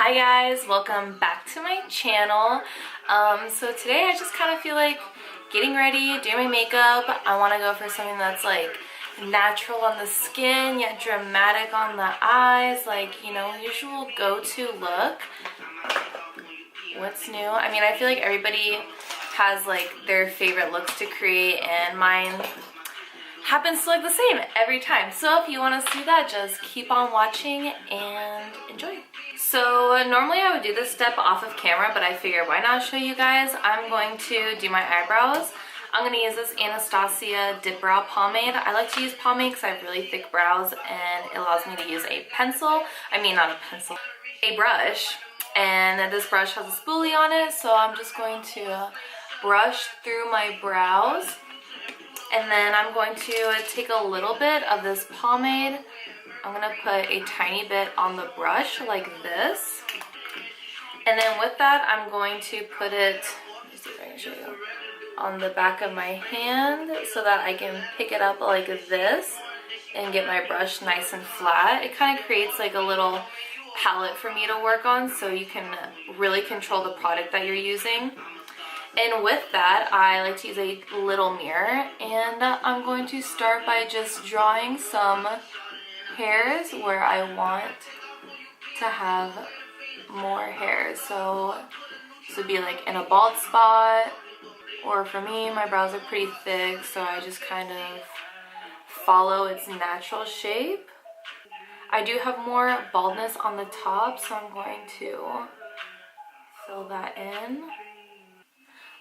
Hi guys, welcome back to my channel. So today I just kind of feel like getting ready, doing my makeup. I want to go for something that's like natural on the skin yet dramatic on the eyes, like, you know, usual go-to look. What's new? I mean, I feel like everybody has like their favorite looks to create, and mine happens to look the same every time. So if you want to see that, just keep on watching and enjoy. So normally I would do this step off of camera, but I figured why not show you guys. I'm going to do my eyebrows. I'm going to use this Anastasia Dip Brow Pomade. I like to use pomade because I have really thick brows, and it allows me to use a pencil. I mean, not a pencil, a brush. And this brush has a spoolie on it, so I'm just going to brush through my brows. And then I'm going to take a little bit of this pomade. I'm going to put a tiny bit on the brush like this. And then with that, I'm going to put it, let me see if I can show you, on the back of my hand so that I can pick it up like this and get my brush nice and flat. It kind of creates like a little palette for me to work on, so you can really control the product that you're using. And with that, I like to use a little mirror, and I'm going to start by just drawing some hairs where I want to have more hairs. So this would be like in a bald spot, or for me, my brows are pretty thick, so I just kind of follow its natural shape. I do have more baldness on the top, so I'm going to fill that in.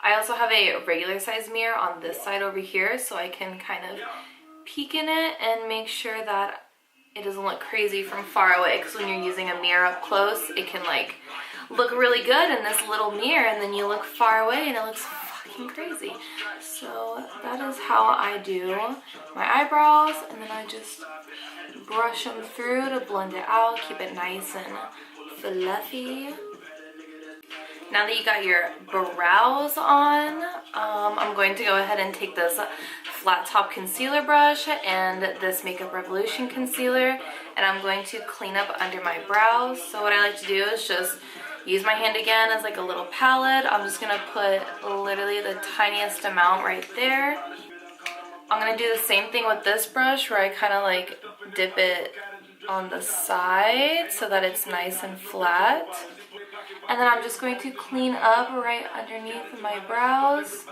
I also have a regular size mirror on this side over here, so I can kind of peek in it and make sure that it doesn't look crazy from far away, because when you're using a mirror up close, it can like look really good in this little mirror, and then you look far away and it looks fucking crazy. So that is how I do my eyebrows, and then I just brush them through to blend it out, keep it nice and fluffy. Now that you got your brows on, I'm going to go ahead and take this flat top concealer brush and this Makeup Revolution concealer, and I'm going to clean up under my brows. So what I like to do is just use my hand again as like a little palette. I'm just going to put literally the tiniest amount right there. I'm going to do the same thing with this brush, where I kind of like dip it on the side so that it's nice and flat. And then I'm just going to clean up right underneath my brows.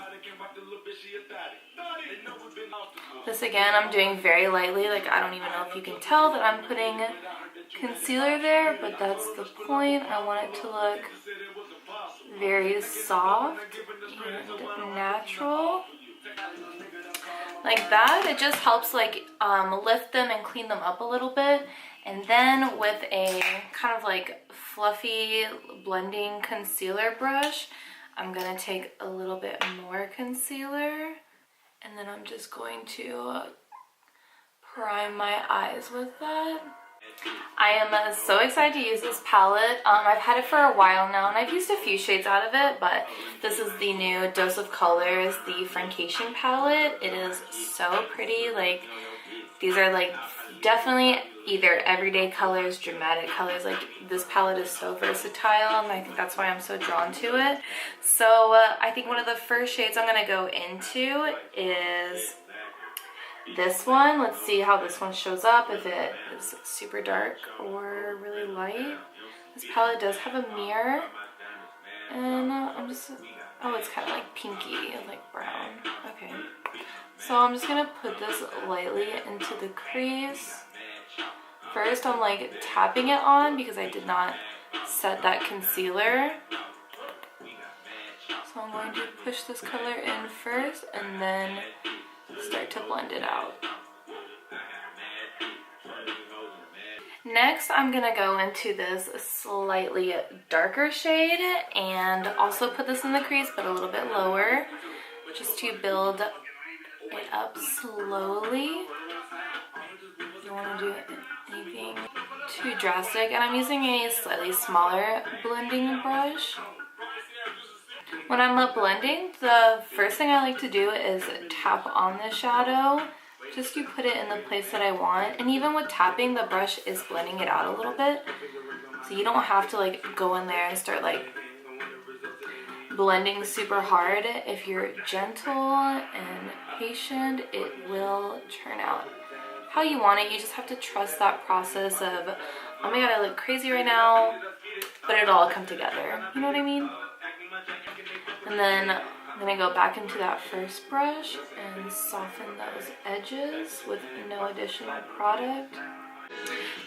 This again, I'm doing very lightly. Like, I don't even know if you can tell that I'm putting concealer there, but that's the point. I want it to look very soft and natural. Like that. It just helps like lift them and clean them up a little bit. And then with a kind of like fluffy blending concealer brush, I'm going to take a little bit more concealer, and then I'm just going to prime my eyes with that. I am so excited to use this palette. I've had it for a while now, and I've used a few shades out of it, but this is the new Dose of Colors, the Francation palette. It is so pretty. Like, these are like definitely either everyday colors, dramatic colors. Like, this palette is so versatile, and I think that's why I'm so drawn to it. So I think one of the first shades I'm going to go into is this one. Let's see how this one shows up, if it is super dark or really light. This palette does have a mirror, and I'm just, oh, it's kind of like pinky, like brown. Okay, so I'm just gonna put this lightly into the crease. First, I'm like tapping it on because I did not set that concealer. So I'm going to push this color in first and then start to blend it out. Next, I'm gonna go into this slightly darker shade and also put this in the crease, but a little bit lower, just to build it up slowly. You don't want to do anything too drastic, and I'm using a slightly smaller blending brush. When I'm blending, the first thing I like to do is tap on the shadow just to put it in the place that I want. And even with tapping, the brush is blending it out a little bit, so you don't have to like go in there and start like blending super hard. If you're gentle and patient, it will turn out how you want it. You just have to trust that process of, oh my god, I look crazy right now, but it'll all come together. You know what I mean? And then I'm gonna go back into that first brush and soften those edges with no additional product.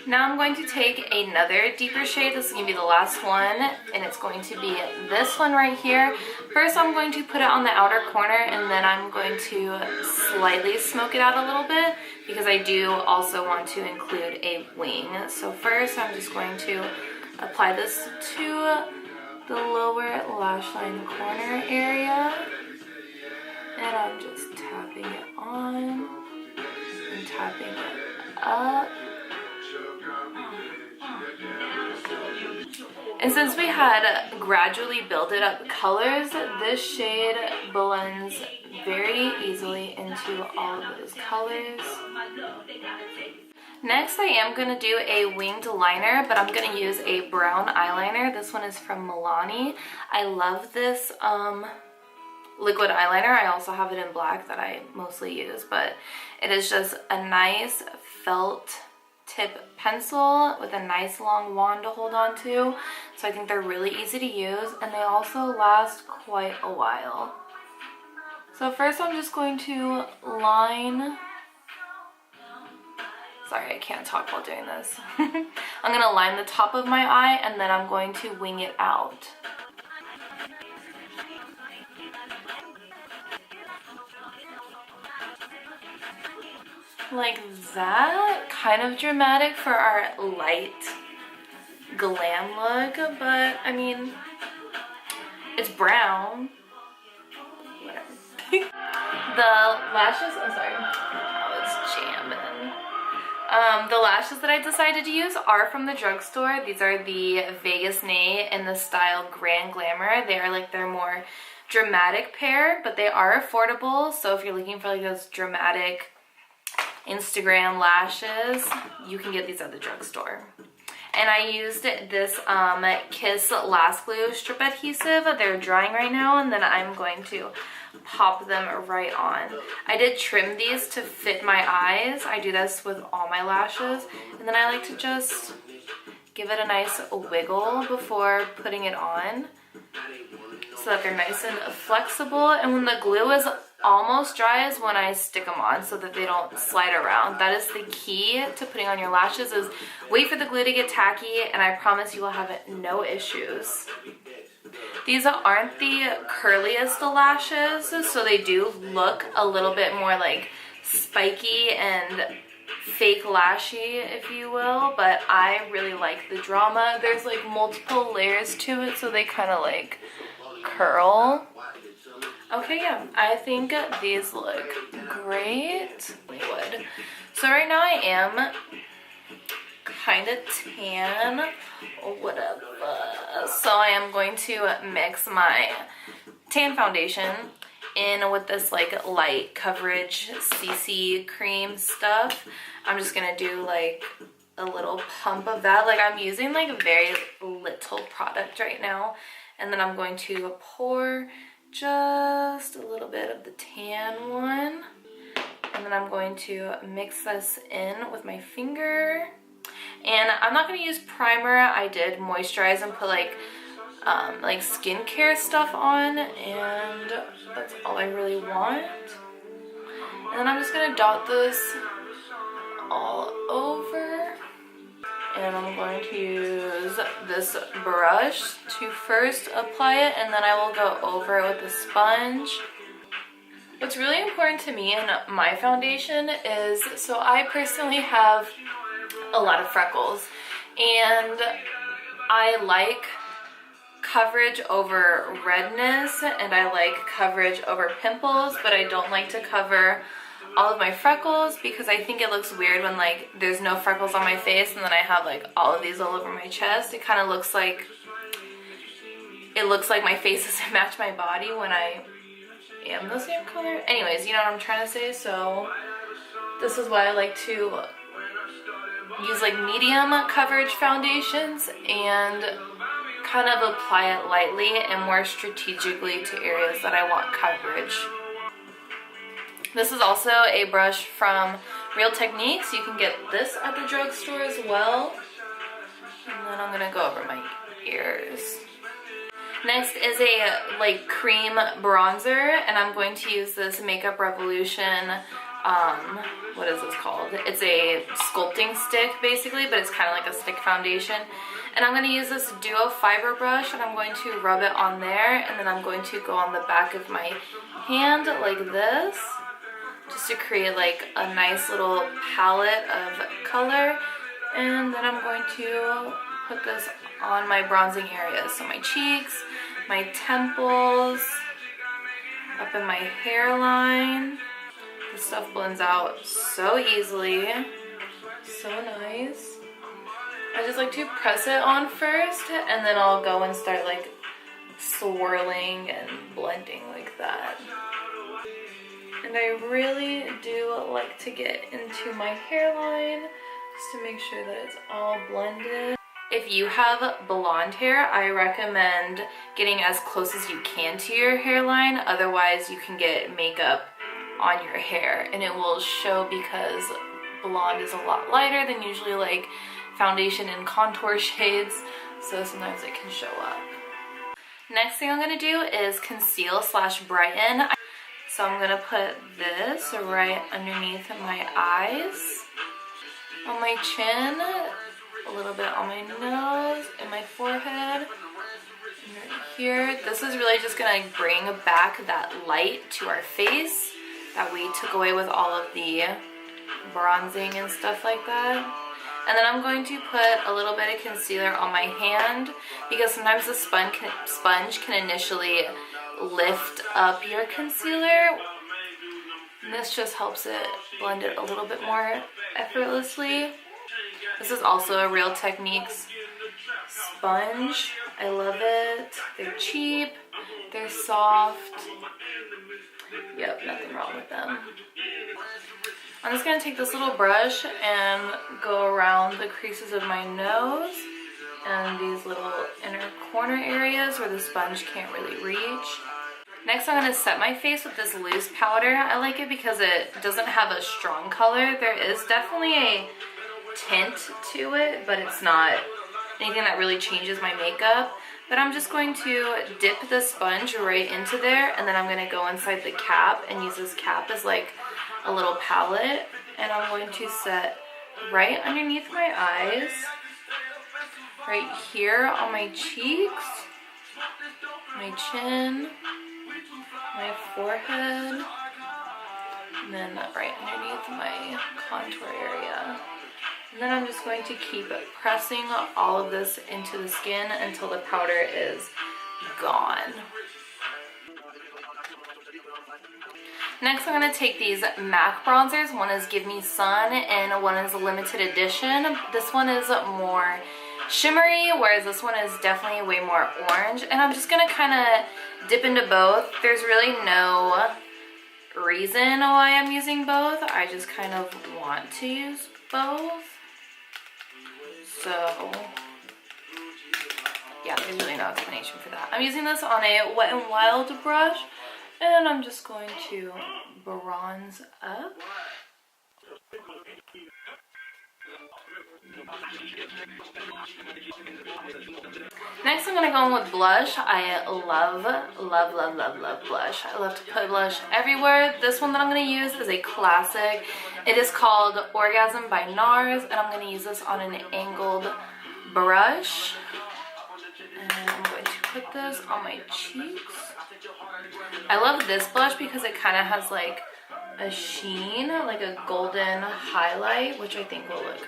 Now I'm going to take another deeper shade. This is going to be the last one, and it's going to be this one right here. First, I'm going to put it on the outer corner, and then I'm going to slightly smoke it out a little bit because I do also want to include a wing. So first, I'm just going to apply this to the lower lash line corner area, and I'm just tapping it on and tapping it up. And since we had gradually builded up colors, this shade blends very easily into all of those colors. Next, I am going to do a winged liner, but I'm going to use a brown eyeliner. This one is from Milani. I love this liquid eyeliner. I also have it in black that I mostly use, but it is just a nice felt tip pencil with a nice long wand to hold on to. So I think they're really easy to use, and they also last quite a while. So first I'm just going to line, sorry, I can't talk while doing this. I'm going to line the top of my eye, and then I'm going to wing it out. Like that, kind of dramatic for our light glam look, but I mean, it's brown. Whatever. The lashes, oh sorry, oh it's jamming. The lashes that I decided to use are from the drugstore. These are the Vegas Nay in the style Grand Glamour. They are like their more dramatic pair, but they are affordable. So if you're looking for like those dramatic Instagram lashes, you can get these at the drugstore. And I used this Kiss Lash Glue strip adhesive. They're drying right now, and then I'm going to pop them right on. I did trim these to fit my eyes. I do this with all my lashes, and then I like to just give it a nice wiggle before putting it on so that they're nice and flexible. And when the glue is almost dry is when I stick them on so that they don't slide around. That is the key to putting on your lashes, is wait for the glue to get tacky, and I promise you will have no issues. These aren't the curliest lashes, so they do look a little bit more like spiky and fake lashy, if you will, but I really like the drama. There's like multiple layers to it, so they kind of like curl. Okay, yeah, I think these look great. So right now I am kind of tan, whatever. So I am going to mix my tan foundation in with this like light coverage CC cream stuff. I'm just gonna do like a little pump of that. Like I'm using like very little product right now, and then I'm going to pour just a little bit of the tan one, and then I'm going to mix this in with my finger. And I'm not going to use primer. I did moisturize and put like skincare stuff on, and that's all I really want. And then I'm just going to dot this all over. And I'm going to use this brush to first apply it, and then I will go over it with a sponge. What's really important to me in my foundation is, so I personally have a lot of freckles. And I like coverage over redness, and I like coverage over pimples, but I don't like to cover all of my freckles because I think it looks weird when like there's no freckles on my face and then I have like all of these all over my chest. It kind of looks like my face doesn't match my body when I am the same color. Anyways, you know what I'm trying to say. So this is why I like to use like medium coverage foundations and kind of apply it lightly and more strategically to areas that I want coverage. This is also a brush from Real Techniques. You can get this at the drugstore as well. And then I'm gonna go over my ears. Next is a like cream bronzer, and I'm going to use this Makeup Revolution, what is this called? It's a sculpting stick basically, but it's kind of like a stick foundation. And I'm going to use this Duo Fiber brush, and I'm going to rub it on there, and then I'm going to go on the back of my hand like this, just to create like a nice little palette of color. And then I'm going to put this on my bronzing areas, so my cheeks, my temples, up in my hairline. This stuff blends out so easily, so nice. I just like to press it on first, and then I'll go and start like swirling and blending like that. And I really do like to get into my hairline just to make sure that it's all blended. If you have blonde hair, I recommend getting as close as you can to your hairline. Otherwise, you can get makeup on your hair and it will show, because blonde is a lot lighter than usually like foundation and contour shades, so sometimes it can show up. Next thing I'm going to do is conceal / brighten. So I'm going to put this right underneath my eyes, on my chin, a little bit on my nose, and my forehead, and right here. This is really just going to bring back that light to our face that we took away with all of the bronzing and stuff like that. And then I'm going to put a little bit of concealer on my hand, because sometimes the sponge can initially lift up your concealer. And this just helps it blend it a little bit more effortlessly. This is also a Real Techniques sponge. I love it. They're cheap, they're soft. Yep, nothing wrong with them. I'm just going to take this little brush and go around the creases of my nose and these little inner corner areas where the sponge can't really reach. Next, I'm going to set my face with this loose powder. I like it because it doesn't have a strong color. There is definitely a tint to it, but it's not anything that really changes my makeup. But I'm just going to dip the sponge right into there, and then I'm going to go inside the cap and use this cap as like a little palette, and I'm going to set right underneath my eyes, right here on my cheeks, my chin, my forehead, and then right underneath my contour area. And then I'm just going to keep pressing all of this into the skin until the powder is gone. Next, I'm going to take these MAC bronzers. One is Give Me Sun and one is a limited edition. This one is more shimmery, whereas this one is definitely way more orange. And I'm just going to kind of dip into both. There's really no reason why I'm using both. I just kind of want to use both. So yeah, there's really no explanation for that. I'm using this on a Wet n Wild brush, and I'm just going to bronze up. Next, I'm going to go in with blush. I love blush. I love to put blush everywhere. This one that I'm going to use is a classic. It is called Orgasm by NARS, and I'm going to use this on an angled brush. And I'm going to put this on my cheeks. I love this blush because it kind of has like a sheen, like a golden highlight, which I think will look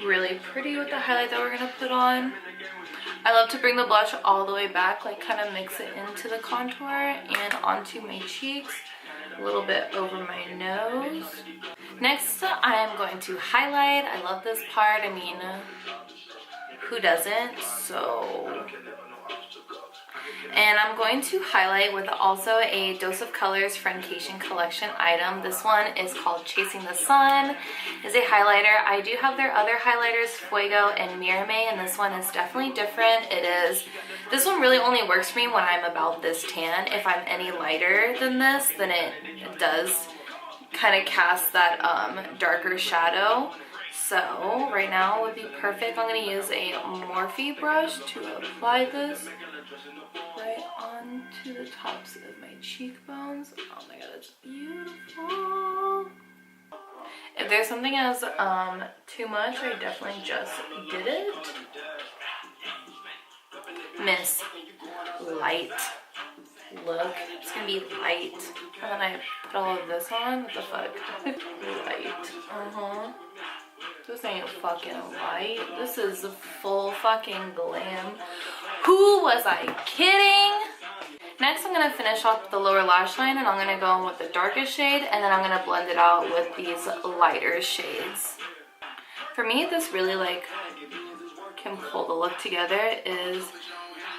really pretty with the highlight that we're gonna put on. I love to bring the blush all the way back, like kind of mix it into the contour and onto my cheeks, a little bit over my nose. Next, I am going to highlight. I love this part. I mean, who doesn't? And I'm going to highlight with also a Dose of Colors Friendcation Collection item. This one is called Chasing the Sun. It's a highlighter. I do have their other highlighters, Fuego and Mirame, and this one is definitely different. This one really only works for me when I'm about this tan. If I'm any lighter than this, then it does kind of cast that darker shadow. So right now would be perfect. I'm going to use a Morphe brush to apply this right onto the tops of my cheekbones. Oh my god, that's beautiful. If there's something as too much, I definitely just did it. Miss light look. It's gonna be light. And then I put all of this on. What the fuck? Light. This ain't fucking light. This is full fucking glam. Who was I kidding? Next, I'm gonna finish off the lower lash line, and I'm gonna go in with the darkest shade, and then I'm gonna blend it out with these lighter shades. For me, this really like can pull the look together is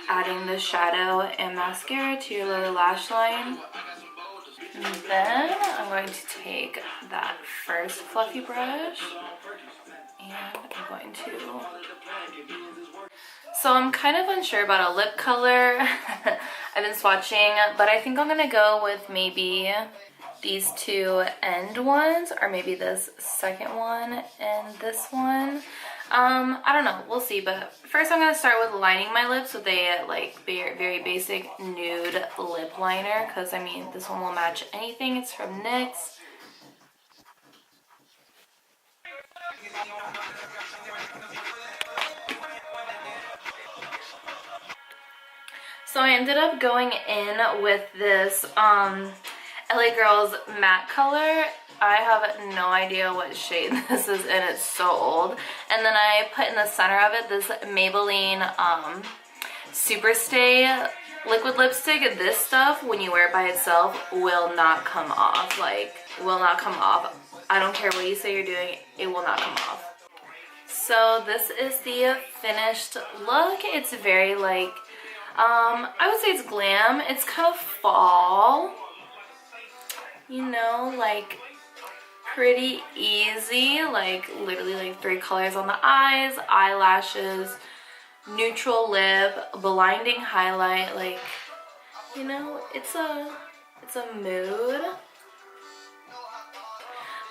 adding the shadow and mascara to your lower lash line. And then I'm going to take that first fluffy brush and I'm going to... So I'm kind of unsure about a lip color. I've been swatching, but I think I'm gonna go with maybe these two end ones, or maybe this second one and this one. I don't know, we'll see, but first I'm gonna start with lining my lips with a like very basic nude lip liner, because I mean this one will match anything. It's from NYX. So I ended up going in with this LA Girls matte color. I have no idea what shade this is and it's so old. And then I put in the center of it this Maybelline Superstay liquid lipstick. This stuff, when you wear it by itself, will not come off. Like, will not come off. I don't care what you say you're doing, it will not come off. So this is the finished look. It's very like, I would say it's glam. It's kind of fall, you know, like pretty easy, like literally like 3 colors on the eyes, eyelashes, neutral lip, blinding highlight, like, you know, it's a mood.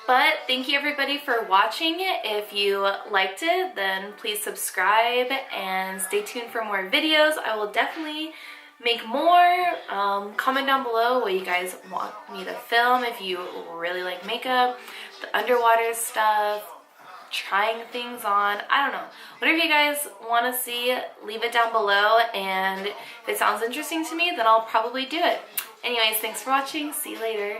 But thank you everybody for watching. If you liked it, then please subscribe and stay tuned for more videos. I will definitely make more. Comment down below what you guys want me to film. If you really like makeup, the underwater stuff, trying things on, I don't know. Whatever you guys want to see, leave it down below. And if it sounds interesting to me, then I'll probably do it. Anyways, thanks for watching. See you later.